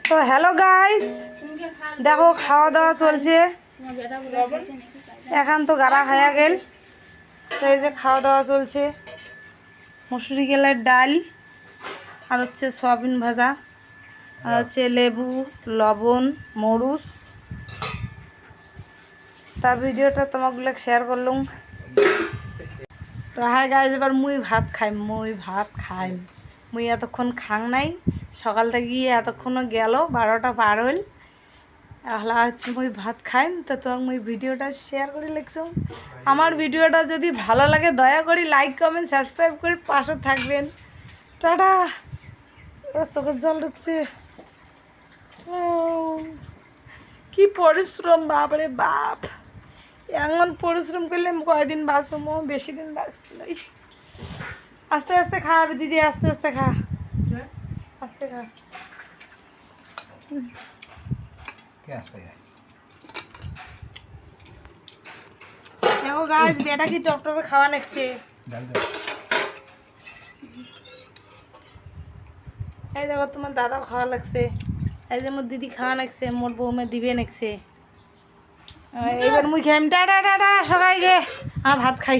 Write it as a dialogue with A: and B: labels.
A: তো hello guys, দেখো খাওয়া দাওয়া চলছে। এখন তো গাড়া খায়া গেল, তো এই যে খাওয়া দাওয়া চলছে। মসুরি গেলের ডাল আর হচ্ছে সয়াবিন ভাজা আর হচ্ছে লেবু লবণ মরুচ। তা ভিডিওটা তোমাগুলো শেয়ার করলুম। তো হ্যাঁ গাইজ, এবার মুই ভাত খাইম। মুই এতক্ষণ খাং নাই, সকাল থেকে গিয়ে এতক্ষণও গেল 12টা পার হইল। হলা হচ্ছে মুই ভাত খাইম। তো তোমাকে মুই ভিডিওটা শেয়ার করে লিখছুম। আমার ভিডিওটা যদি ভালো লাগে দয়া করে লাইক কমেন্ট সাবস্ক্রাইব করে পাশে থাকবেন। টাটা। চোখের জল ঢুকছে। কি পরিশ্রম বাপরে বাপ, এমন পরিশ্রম করলে কয়দিন বাঁচবো, বেশি দিন বাঁচতে নাই। আস্তে আস্তে খাওয়াবে দিদি, আস্তে আস্তে খা, আস্তে খা। দেখো গাছ বেটা কি টপটপে খাওয়া নাকছে। এই দেখো তোমার দাদাও খাওয়া লাগছে, এই যে মোর দিদি খাওয়া নাকছে, মোর বৌমে দিবে নাকছে। এবার মুই খাইম। টাটা টাটা সবাইকে, ভাত খাই।